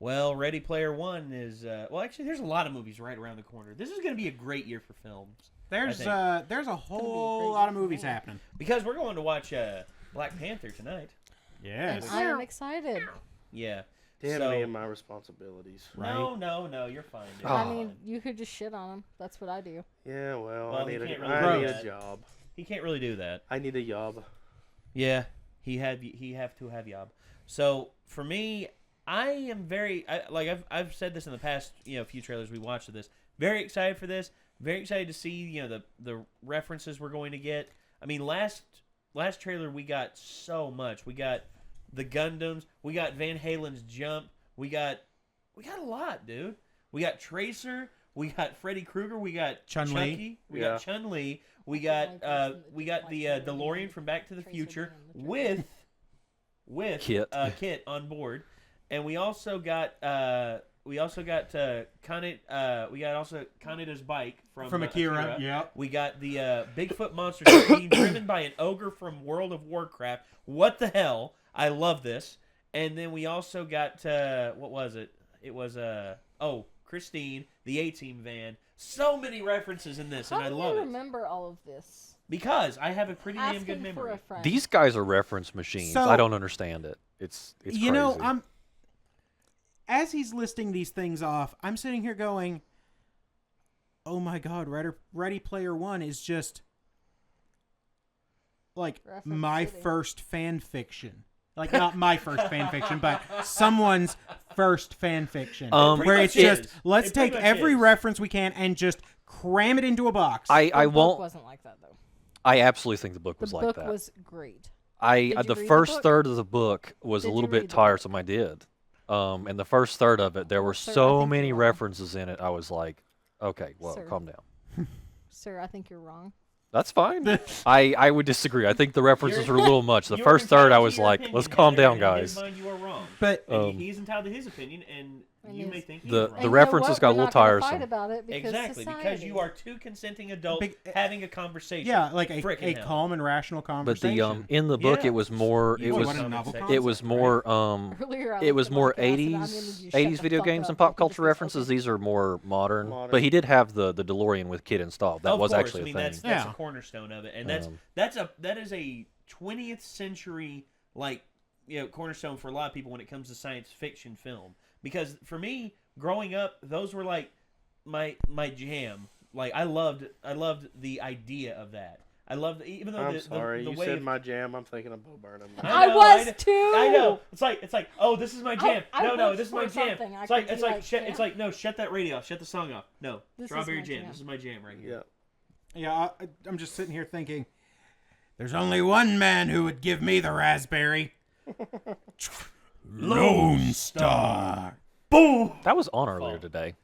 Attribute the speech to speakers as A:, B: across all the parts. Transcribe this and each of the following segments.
A: Well, Ready Player One is well. Actually, there's a lot of movies right around the corner. This is going to be a great year for films.
B: There's a whole lot of movies happening
A: because we're going to watch Black Panther tonight.
B: Yes,
C: I am excited.
A: Yeah.
D: Damn me and my responsibilities.
A: Right? No, you're fine. Dude.
C: I mean, you could just shit on him. That's what I do.
D: Yeah, well I need a job.
A: He can't really do that.
D: I need a job.
A: Yeah, he have to have job. So for me, I am I've said this in the past, few trailers we watched of this. Very excited for this. Very excited to see, the references we're going to get. I mean, last trailer we got so much. We got the Gundams. We got Van Halen's Jump. We got a lot, dude. We got Tracer. We got Freddy Krueger. We got Chucky. We got Chun-Li. We got the DeLorean from Back to the Future with Kit on board, and we also got Kaneda's bike from Akira.
B: Yeah.
A: We got the Bigfoot monster truck being driven by an ogre from World of Warcraft. What the hell? I love this. And then we also got what was it? It was Christine, the A-Team van. So many references in this, and I love it.
C: How do you remember all of this?
A: Because I have a pretty damn good memory.
E: These guys are reference machines. I don't understand it. It's crazy.
B: As he's listing these things off, I'm sitting here going, "Oh my God, Ready Player One is just like my first fan fiction." Like, not my first fan fiction, but someone's first fan fiction. Where it's just, let's take every reference we can and just cram it into a box.
C: The book wasn't like that, though.
E: I absolutely think the book was like that.
C: The book was great.
E: The first third of the book was a little bit tiresome. I did. And the first third of it, there were so many references in it, I was like, okay, well, calm down.
C: Sir, I think you're wrong.
E: That's fine. I would disagree. I think the references were a little much. The first third, I was like, let's calm down, guys.
A: In his mind, you are wrong.
B: But
A: he's entitled to his opinion, and you may think he's wrong.
E: The references got a little tiresome.
C: Fight about it because
A: because you are two consenting adults having a conversation.
B: Yeah, like a calm and rational conversation.
E: But in the book, it was more. It was more 80s video games and pop culture references. These are more modern. But he did have the DeLorean with Kid installed. That was actually a thing.
A: That's a cornerstone of it, and that is a 20th century cornerstone for a lot of people when it comes to science fiction film. Because for me, growing up, those were like my jam. Like I loved the idea of that. I loved even though
D: I'm sorry, you said my jam. I'm thinking of Bo Burnham.
C: I was too.
A: I know. It's like oh, this is my jam. No, this is my jam. It's like no, shut that radio off. Shut the song off. No, Strawberry Jam. This is my jam right here.
B: Yeah, I'm just sitting here thinking, there's only one man who would give me the raspberry. Lone Star. Boom.
E: That was on earlier today.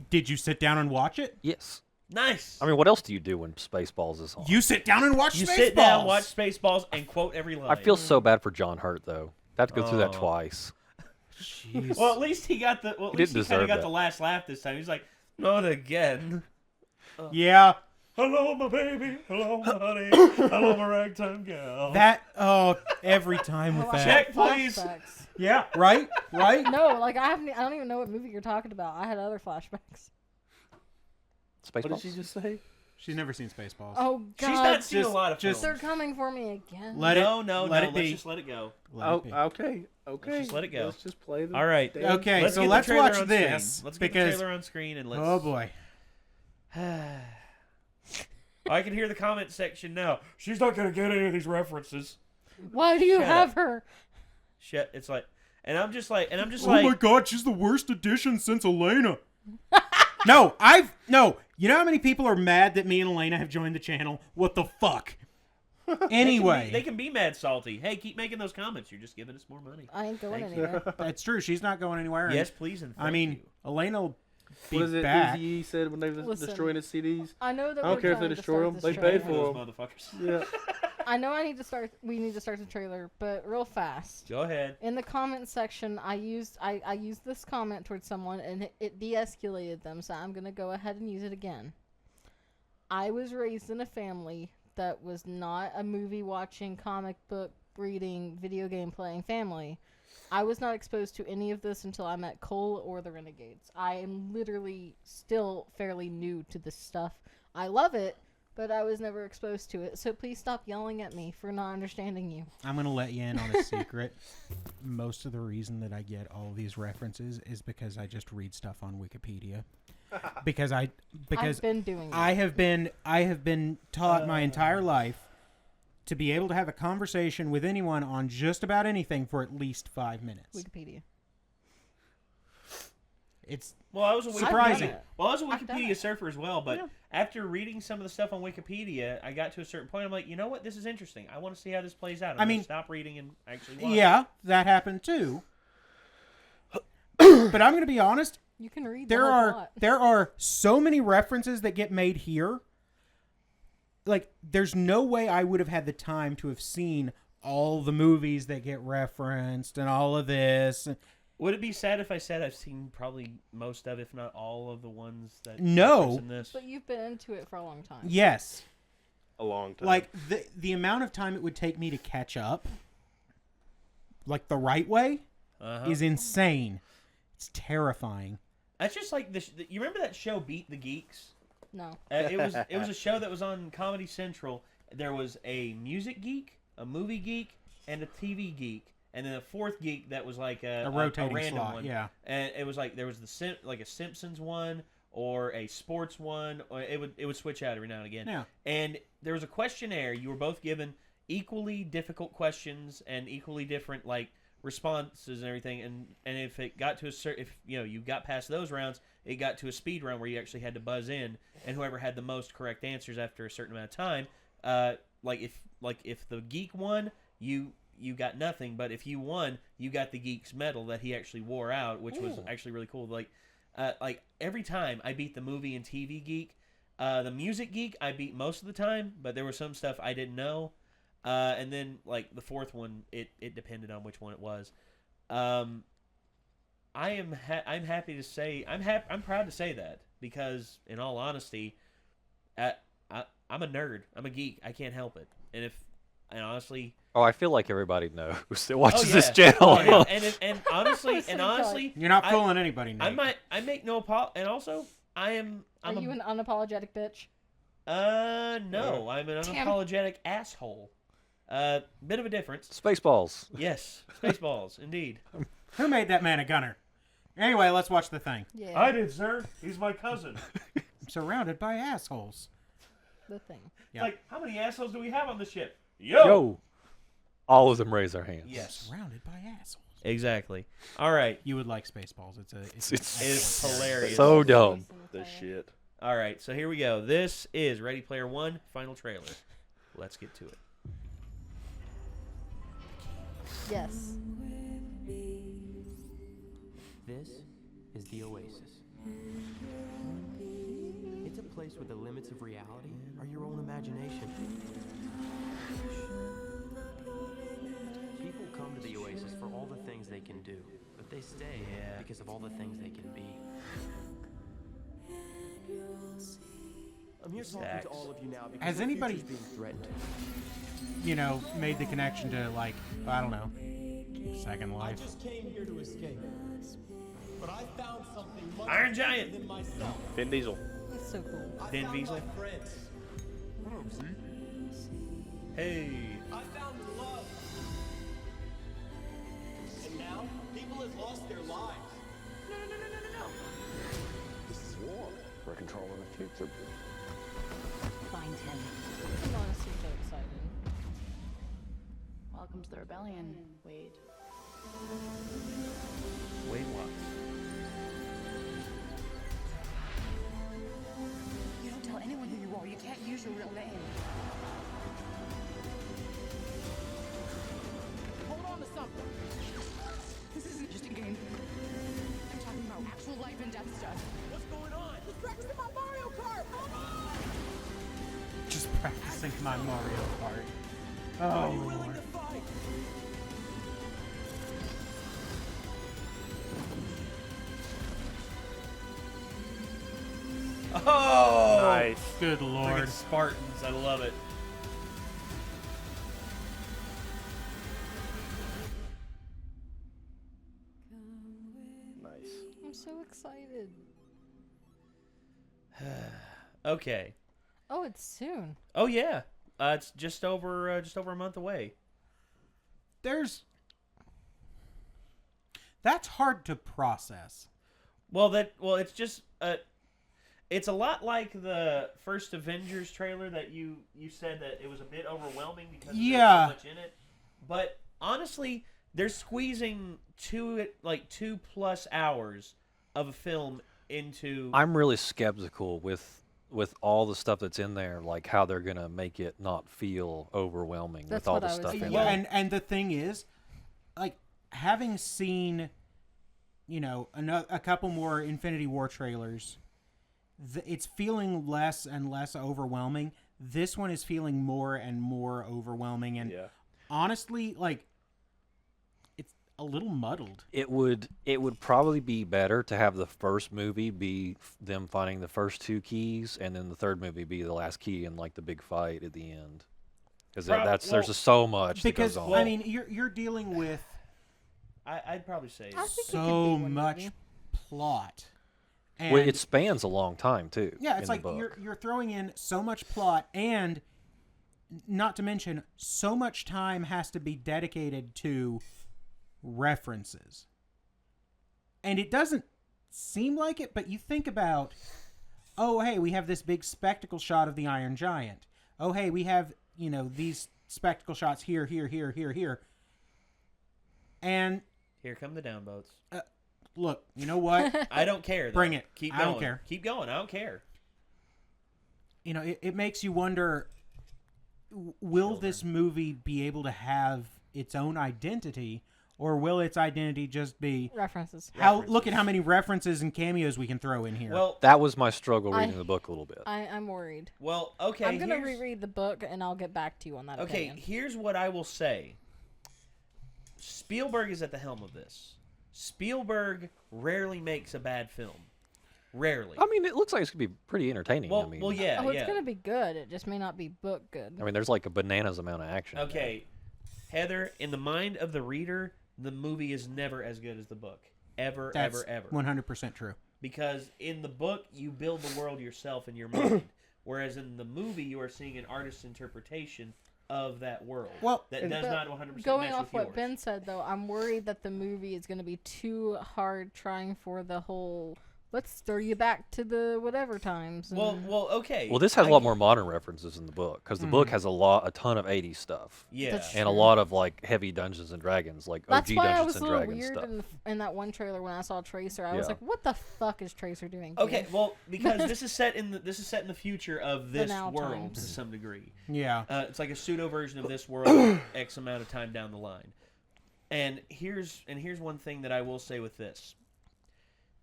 B: Did you sit down and watch it?
E: Yes.
A: Nice.
E: I mean, what else do you do when Spaceballs is on?
B: You sit down and watch Spaceballs.
A: You sit down, watch Spaceballs, and quote every line.
E: I feel so bad for John Hurt, though. I have to go through that twice.
B: Jeez.
A: Well, at least he got the. Well, at least he kind of got the last laugh this time. He's like, not again.
B: Yeah.
A: Hello, my baby. Hello, my honey. Hello, my ragtime gal.
B: Every time with that.
A: Check, please.
B: Yeah, right?
C: No, I don't even know what movie you're talking about. I had other flashbacks.
E: Spaceballs?
D: What did she just say?
B: She's never seen Spaceballs.
C: Oh, God.
A: She's not seen a lot of films.
C: They're coming for me again.
A: No. Let's just let it go.
D: Okay.
A: Let's just let it go.
D: Let's just play them.
A: All right.
B: Okay, so let's watch this.
A: Let's get the trailer on screen and let's...
B: Oh, boy.
A: I can hear the comment section now. She's not going to get any of these references.
C: Why do you have her?
A: Shit, it's like... And I'm just like...
B: Oh my God, she's the worst addition since Elena. No. You know how many people are mad that me and Elena have joined the channel? What the fuck? Anyway.
A: They can be mad salty. Hey, keep making those comments. You're just giving us more money.
C: I ain't going anywhere.
B: That's true. She's not going anywhere.
A: Yes, please, and thank you.
B: Elena will be
D: what is it
B: back.
D: Eazy-E said when they was destroying his CDs?
C: I know that
D: I don't care if they destroy them. They paid for them.
A: Motherfuckers.
D: Yeah.
C: I know we need to start the trailer, but real fast.
A: Go ahead.
C: In the comment section, I used this comment towards someone, and it de-escalated them, so I'm going to go ahead and use it again. I was raised in a family that was not a movie-watching, comic book reading, video game playing family. I was not exposed to any of this until I met Cole or the Renegades. I am literally still fairly new to this stuff. I love it, but I was never exposed to it. So please stop yelling at me for not understanding you.
B: I'm going to let you in on a secret. Most of the reason that I get all these references is because I just read stuff on Wikipedia. Because I've
C: been doing that.
B: I have been taught my entire life to be able to have a conversation with anyone on just about anything for at least 5 minutes.
C: Wikipedia.
B: It's
A: I was
B: surprising.
A: I was a Wikipedia surfer as well, but after reading some of the stuff on Wikipedia, I got to a certain point. I'm like, you know what? This is interesting. I want to see how this plays out. I'm gonna stop reading and actually watch.
B: Yeah, that happened too. But I'm going to be honest.
C: You can read.
B: There are so many references that get made here. Like, there's no way I would have had the time to have seen all the movies that get referenced and all of this.
A: Would it be sad if I said I've seen probably most of, if not all of the ones that
B: No.
A: in this?
C: But you've been into it for a long time.
B: Yes.
D: A long time.
B: Like, the amount of time it would take me to catch up, like the right way, is insane. It's terrifying.
A: That's just like this. You remember that show Beat the Geeks?
C: No.
A: It was a show that was on Comedy Central. There was a music geek, a movie geek, and a TV geek, and then a fourth geek that was like a
B: rotating
A: random
B: slot.
A: one.
B: Yeah.
A: And it was like there was a Simpsons one or a sports one. Or it would switch out every now and again.
B: Yeah.
A: And there was a questionnaire. You were both given equally difficult questions and equally different like responses and everything. And if it got to a certain, if you got past those rounds, it got to a speed round where you actually had to buzz in, and whoever had the most correct answers after a certain amount of time, if the geek won, you got nothing, but if you won, you got the geek's medal that he actually wore out, which was actually really cool. Like every time I beat the movie and TV geek, the music geek I beat most of the time, but there was some stuff I didn't know, and then like the fourth one, it depended on which one it was. I'm happy to say I'm proud to say that, because in all honesty, I'm a nerd. I'm a geek. I can't help it. And honestly,
E: I feel like everybody knows that watches this channel.
A: Oh, and honestly,
B: you're not fooling anybody, Nate.
A: I make no and also I'm
C: Are you an unapologetic bitch?
A: No, I'm an unapologetic asshole. Bit of a difference.
E: Spaceballs.
A: Yes, Spaceballs, indeed.
B: Who made that man a gunner? Anyway, let's watch the thing.
C: Yeah.
A: I did, sir. He's my cousin.
B: I'm surrounded by assholes.
C: The thing.
B: Yep.
A: Like, how many assholes do we have on the ship? Yo!
E: All of them raise their hands.
A: Yes.
B: Surrounded by assholes.
A: Exactly. All right.
B: You would like Spaceballs.
A: It's hilarious.
E: So dumb.
D: The shit.
A: All right, so here we go. This is Ready Player One, final trailer. Let's get to it.
C: Yes.
F: This is the Oasis. It's a place where the limits of reality are your own imagination. People come to the Oasis for all the things they can do, but they stay because of all the things they can be. I'm here talking to all of you now because
B: has anybody
F: being threatened.
B: Made the connection to, like, I don't know, Second Life?
G: I just came here to escape, but I found something much
A: Iron Giant.
G: than myself.
D: Vin Diesel.
C: It's so cool.
G: I
A: Vin
G: found
A: Diesel.
G: my friends.
A: Hey.
G: I found love. And now people have lost their lives. No.
H: This is war. We're controlling the future.
I: Find him.
C: I'm honestly so excited.
I: Welcome to the rebellion, Wade.
A: Wade Watts.
I: You don't tell anyone who you are. You can't use your real name. Hold on to something. This isn't just a game. I'm talking about actual life and death stuff.
G: What's going on? He's practicing my Mario Kart.
B: Just practicing my Mario Kart.
G: Are
B: Oh,
G: you willing
B: Lord.
G: to fight?
A: Oh!
D: Nice.
B: Good Lord.
A: Friggin' Spartans. I love it.
C: so excited.
A: Okay.
C: Oh, it's soon.
A: Oh yeah. It's just over a month away.
B: That's hard to process.
A: Well, it's just it's a lot like the first Avengers trailer that you said that it was a bit overwhelming because there's so much in it. But honestly, they're squeezing 2+ hours of a film into.
E: I'm really skeptical with all the stuff that's in there, like how they're gonna make it not feel overwhelming with all the stuff in there.
B: And the thing is, like, having seen, a couple more Infinity War trailers, it's feeling less and less overwhelming. This one is feeling more and more overwhelming, and honestly, like, it's a little muddled.
E: It would probably be better to have the first movie be them finding the first 2 keys, and then the third movie be the last key and like the big fight at the end. Because there's just so much that goes on.
B: I mean, you're dealing with
A: I'd probably say
B: so much plot. And
E: well, it spans a long time too.
B: Yeah, it's like you're throwing in so much plot, and not to mention so much time has to be dedicated to references. And it doesn't seem like it, but you think about, oh hey, we have this big spectacle shot of the Iron Giant. Oh hey, we have, these spectacle shots here. And
A: here come the downvotes.
B: Look, you know what?
A: I don't care. Though.
B: Bring it.
A: Keep going.
B: I don't care.
A: Keep going. I don't care.
B: It makes you wonder, will this movie be able to have its own identity, or will its identity just be
C: references?
B: Look at how many references and cameos we can throw in here.
A: Well,
E: that was my struggle reading the book a little bit.
C: I'm worried.
A: Well, okay.
C: I'm going to reread the book, and I'll get back to you on that.
A: Okay,
C: opinion.
A: Here's what I will say. Spielberg is at the helm of this. Spielberg rarely makes a bad film. Rarely.
E: I mean, it looks like it's going to be pretty entertaining.
A: Well, yeah.
C: Oh, it's going to be good. It just may not be book good.
E: I mean, there's like a bananas amount of action.
A: Okay. Heather, in the mind of the reader, the movie is never as good as the book. Ever.
B: 100% true.
A: Because in the book, you build the world yourself in your mind. Whereas in the movie, you are seeing an artist's interpretation of that world.
B: Well,
A: that does not 100%
C: going
A: match
C: off
A: with yours.
C: what Ben said, though, I'm worried that the movie is going to be too hard trying for the whole, let's throw you back to the whatever times.
A: Well, okay.
E: Well, this has a lot more modern references in the book, because the book has a ton of 80s stuff.
A: Yeah.
E: And a lot of like heavy Dungeons and Dragons, like
C: That's
E: OG
C: why
E: Dungeons
C: I was
E: and
C: a little
E: Dragons
C: weird
E: stuff.
C: in that one trailer when I saw Tracer. I was like, what the fuck is Tracer doing here?
A: Okay, well, because this is set in the future of this
C: now
A: world
C: times.
A: to some degree.
B: Yeah.
A: It's like a pseudo version of this world X amount of time down the line. And here's one thing that I will say with this.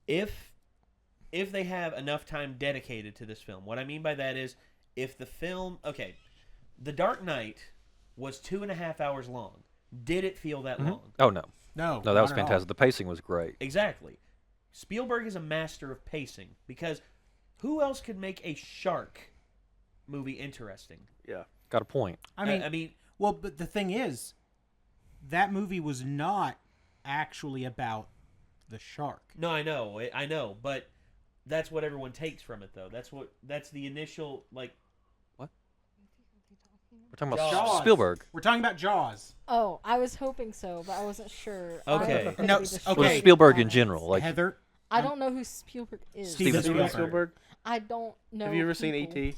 A: If they have enough time dedicated to this film, what I mean by that is if the film, okay, The Dark Knight was 2.5 hours long. Did it feel that long?
E: Oh, no.
B: No,
E: that was fantastic. The pacing was great.
A: Exactly. Spielberg is a master of pacing because who else could make a shark movie interesting?
D: Yeah.
E: Got a point.
A: I mean,
B: well, but the thing is, that movie was not actually about the shark.
A: No, I know, but that's what everyone takes from it, though. That's the initial, like...
E: What? We're talking about
B: Jaws.
E: Spielberg.
B: We're talking about Jaws.
C: Oh, I was hoping so, but I wasn't sure.
A: Okay.
B: No, okay.
E: Well, Spielberg in general. Like
B: Heather.
C: I don't know who Spielberg is.
B: Steven
D: Spielberg.
C: I don't know.
D: Have you ever seen E.T.?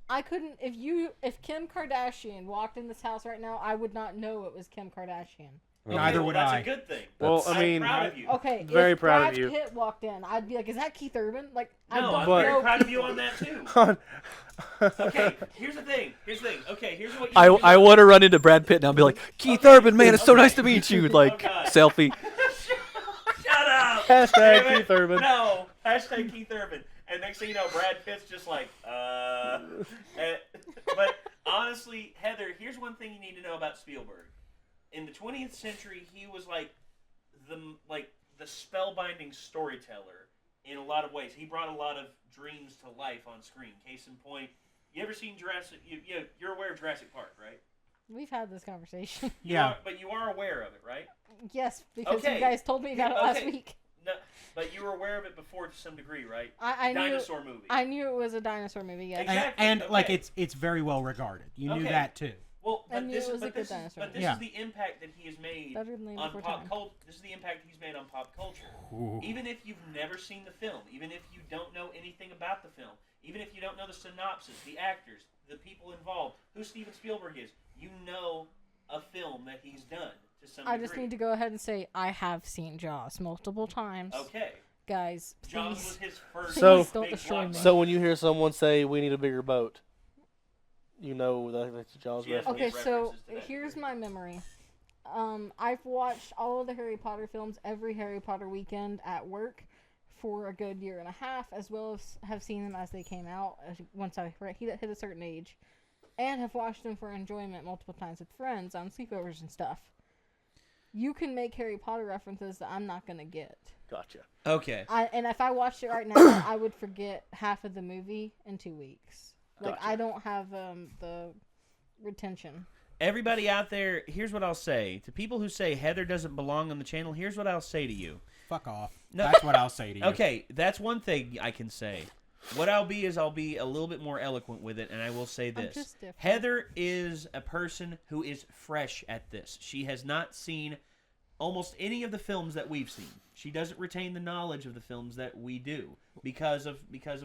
C: I couldn't. If Kim Kardashian walked in this house right now, I would not know it was Kim Kardashian.
B: Neither would
A: that's
B: I.
A: a good thing.
D: Well, I mean,
A: I'm proud of you.
C: Okay,
D: Very
C: if
D: proud
C: Brad
D: of you.
C: Pitt walked in, I'd be like, "Is that Keith Urban?" Like, I
A: No,
C: don't
A: I'm
C: know.
A: very proud of you on that too. Okay, here's the thing. Okay, here's what you
E: I want to run into Brad Pitt and I'll be like, Keith Urban, man, it's so nice to meet you. Like, selfie.
A: Shut up.
D: Hashtag Keith Urban.
A: No, hashtag Keith Urban. And next thing you know, Brad Pitt's just like, But honestly, Heather, here's one thing you need to know about Spielberg. In the 20th century, he was like the spellbinding storyteller in a lot of ways. He brought a lot of dreams to life on screen. Case in point, you ever seen Jurassic? You're aware of Jurassic Park, right?
C: We've had this conversation.
B: Yeah.
A: But you are aware of it, right?
C: Yes, because
A: Okay.
C: you guys told me about it last week.
A: No, but you were aware of it before to some degree, right?
C: I knew
A: Dinosaur movie.
C: I knew it was a dinosaur movie. Yes.
A: Exactly.
B: And
A: okay.
B: like it's very well regarded. You knew
A: Okay.
B: that too.
A: Well,
C: I
A: but
C: knew
A: this
C: it
A: is
C: was a good dinosaur
A: but this
B: movie.
A: is the impact that he has made
C: Better than
A: on
C: Before
A: pop
C: Time.
A: culture. This is the impact he's made on pop culture.
B: Ooh.
A: Even if you've never seen the film, even if you don't know anything about the film, even if you don't know the synopsis, the actors, the people involved, who Steven Spielberg is, you know a film that he's done to some
C: I
A: degree.
C: just need to go ahead and say I have seen Jaws multiple times.
A: Okay.
C: Guys, please.
A: Jaws was his first
C: So-
A: big
C: don't destroy me.
A: blockbuster.
D: So when you hear someone say we need a bigger boat, you know that's a Jaws
A: Yes.
D: reference.
C: Okay, so
A: references to that
C: here's
A: degree.
C: my memory. I've watched all of the Harry Potter films every Harry Potter weekend at work for a good year and a half, as well as have seen them as they came out once I hit a certain age, and have watched them for enjoyment multiple times with friends on sleepovers and stuff. You can make Harry Potter references that I'm not gonna get.
D: Gotcha.
A: Okay.
C: And if I watched it right now, I would forget half of the movie in 2 weeks. Like,
D: Gotcha.
C: I don't have the retention.
A: Everybody out there, here's what I'll say. To people who say Heather doesn't belong on the channel, here's what I'll say to you.
B: Fuck off.
A: No.
B: That's what I'll say to you.
A: Okay, that's one thing I can say. What I'll be is I'll be a little bit more eloquent with it, and I will say this.
C: just different.
A: Heather is a person who is fresh at this. She has not seen almost any of the films that we've seen. She doesn't retain the knowledge of the films that we do because of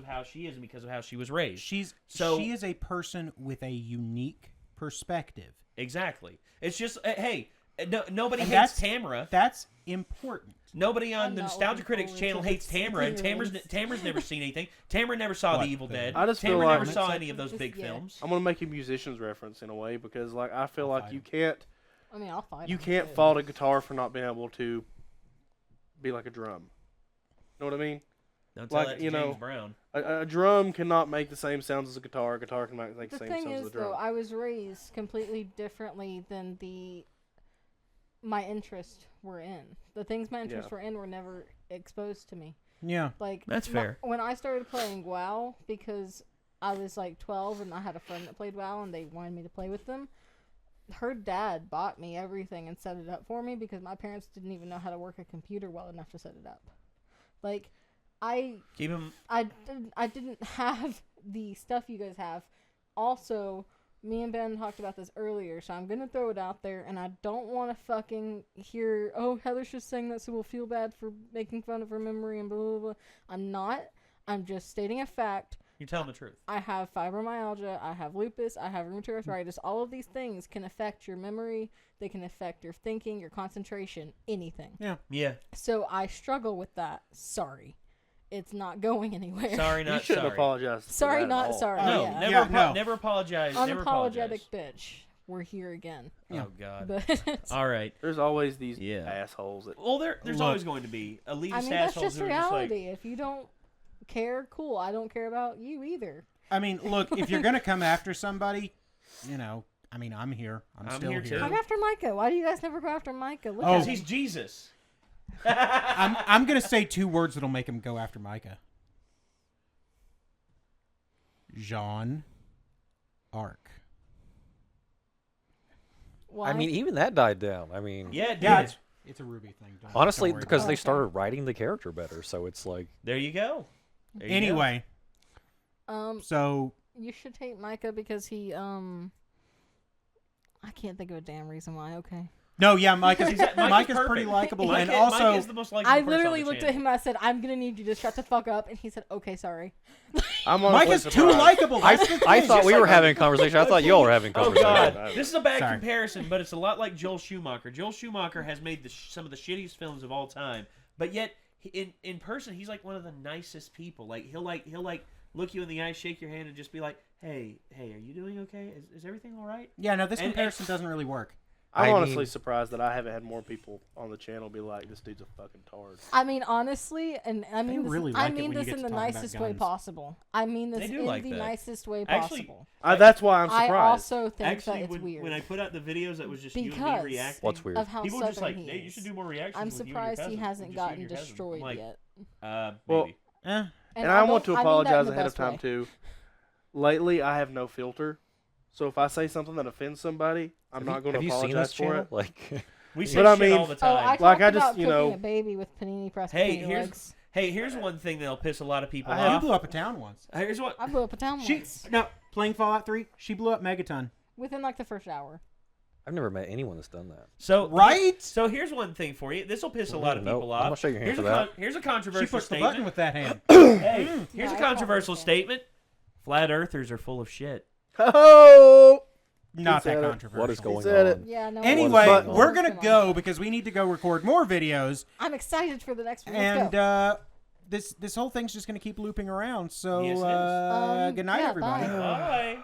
A: how she is and because of how she was raised.
B: She is a person with a unique perspective.
A: Exactly. It's just hey, nobody
B: And
A: hates
B: that's-
A: Tamara.
B: That's important.
A: Nobody on
C: I'm
A: the
C: not
A: Nostalgia
C: looking
A: Critics
C: forward
A: channel
C: to
A: hates
C: this
A: Tamara, and
C: experience.
A: Tamara's never seen anything. Tamara never saw
B: What,
A: The Evil
B: the-
A: Dead.
D: I just feel
A: Tamara
D: like-
A: never saw any of those
C: Just-
A: big
C: yeah.
A: films.
D: I'm gonna make a musician's reference in a way because like I feel
B: I'll
D: like
B: fight
D: you
B: him.
D: can't
C: I mean, I'll fight
D: you
C: him,
D: can't
C: but-
D: fault a guitar for not being able to be like a drum. Know what I mean?
A: Don't tell
D: Like,
A: that to
D: you know,
A: James Brown.
D: A drum cannot make the same sounds as a guitar. A guitar can make the
C: The
D: same
C: thing
D: sounds
C: is,
D: as a drum.
C: though, I was raised completely differently than my interests were in. The things my interests were in were never exposed to me.
B: Yeah.
C: Like
A: That's fair.
C: When I started playing WoW, because I was like 12 and I had a friend that played WoW and they wanted me to play with them, her dad bought me everything and set it up for me because my parents didn't even know how to work a computer well enough to set it up. Like, I didn't have the stuff you guys have. Also, me and Ben talked about this earlier, so I'm gonna throw it out there, and I don't want to fucking hear, oh, Heather's just saying that so we'll feel bad for making fun of her memory and blah, blah, blah. I'm not. I'm just stating a fact.
A: You're telling the truth.
C: I have fibromyalgia, I have lupus, I have rheumatoid arthritis. All of these things can affect your memory, they can affect your thinking, your concentration, anything.
A: Yeah.
C: So I struggle with that. Sorry. It's not going anywhere.
A: Sorry,
D: You
A: not
D: shouldn't
A: sorry.
D: apologize. for
C: Sorry,
D: that at
C: not
D: all.
C: sorry.
A: No,
C: yeah.
A: never,
B: Yeah, no.
A: never apologize. Never apologize.
C: Unapologetic bitch. We're here again.
A: Oh God.
C: But
A: All right.
D: There's always these
A: Yeah.
D: assholes that.
A: Well, there's
B: Look.
A: always going to be elitist
C: I mean, that's
A: assholes
C: just
A: who are just like,
C: reality. If you don't care, cool. I don't care about you either.
B: I mean, look, if you're gonna come after somebody, you know, I mean, I'm here. I'm still
A: here
B: here.
A: too.
C: Come after Micah. Why do you guys never go after Micah? Look
B: Oh.
C: at
A: because
C: him.
A: he's Jesus.
B: I'm gonna say 2 words that'll make him go after Micah. Jean Arc.
C: Why?
E: I mean, even that died down. I mean,
A: Yeah, it
B: Yeah,
A: did.
B: it's a Ruby thing.
E: honestly,
B: don't worry
E: because
B: about
E: they
B: it.
E: started writing the character better, so it's like
A: There you go. There you go.
B: Anyway, so
C: you should hate Micah because he I can't think of a damn reason why. Okay.
B: no, yeah, Micah's
A: Micah's
B: pretty
A: perfect.
B: likable,
A: Micah,
B: and also
A: Micah is the most likable
C: I
A: person
C: literally
A: on the
C: looked at
A: channel.
C: him and I said, "I'm gonna need you to shut the fuck up," and he said, "Okay, sorry."
D: I'm honestly
B: Micah's too
D: surprised.
B: likable. That's the
E: I
B: thing.
E: thought
B: Just
E: we were
B: like-
E: having a conversation. I thought y'all were having a
A: Oh
E: conversation.
A: God, this is a bad
B: Sorry.
A: comparison, but it's a lot like Joel Schumacher. Joel Schumacher has made some of the shittiest films of all time, but yet in person he's like one of the nicest people. Like he'll look you in the eye, shake your hand, and just be like, "Hey, are you doing okay? Is everything all right?"
B: Yeah, no, this
A: And-
B: comparison doesn't really work.
D: I'm
E: I
D: honestly
E: mean-
D: surprised that I haven't had more people on the channel be like, "This dude's a fucking tard."
C: I mean, honestly, and I mean,
B: really
C: I
B: like it
C: mean
B: when you
C: this
B: get
C: in
B: to
C: the
B: talk about
C: nicest way
B: guns.
C: possible. I mean this
A: They do
C: in
A: like
C: the
A: that.
C: nicest way
A: Actually,
C: possible.
D: That's why I'm
C: I
D: surprised.
C: also think
A: Actually,
C: that it's weird.
A: when I put out the videos that was just you and
C: Because
A: me reacting,
E: What's weird?
C: of how
A: people were just
C: southern
A: like,
C: he
A: "Nate, you
C: is.
A: should do more reactions."
C: I'm
A: with you and your
C: surprised he
A: cousin,
C: hasn't
A: just you and
C: gotten
A: your cousin." I'm
C: destroyed
A: like,
C: yet.
D: Well,
A: maybe.
B: Eh.
D: and I want to
C: don't- I mean that in
D: apologize
C: the
D: ahead of
C: best
D: time
C: way.
D: too. Lately, I have no filter, so if I say something that offends somebody, I'm not going to
E: Have you
D: apologize
E: seen this
D: for
E: channel?
D: it.
E: Like,
A: We say
D: But I
A: shit
D: mean-
A: all the
C: Oh,
A: time.
C: I talked
D: Like, I just,
C: about
D: you
C: cooking
D: know-
C: a baby with panini pressed
A: Hey,
C: potato
A: here's
C: legs.
A: here's one thing that'll piss a lot of people
B: You
A: off.
B: blew up a town once.
A: Here's what.
C: I blew up a town once
B: Playing Fallout 3, she blew up Megaton.
C: within like the first hour.
E: I've never met anyone that's done that.
A: So
B: Right?
A: So here's one thing for you. This will piss a lot of
E: Nope,
A: people
E: I'm
A: off.
E: gonna shake your hand
A: here's
E: for
A: a
E: that.
A: here's a
B: She
A: controversial
B: pushed the
A: statement.
B: button with that hand.
A: Hey, here's
C: No,
A: a
C: I
A: controversial
C: probably
A: statement. Flat Earthers are full of shit.
D: Oh,
B: Not
D: said
B: that
D: it.
B: controversial.
E: What is going
D: said
E: on?
D: it.
C: Yeah, no.
B: Anyway,
E: But-
B: we're going to go because we need to go record more videos.
C: I'm excited for the next one.
B: And
C: Let's go.
B: this whole thing's just going to keep looping around. So
A: Yes, it is.
B: good night,
C: yeah,
B: everybody.
C: bye.
A: Bye.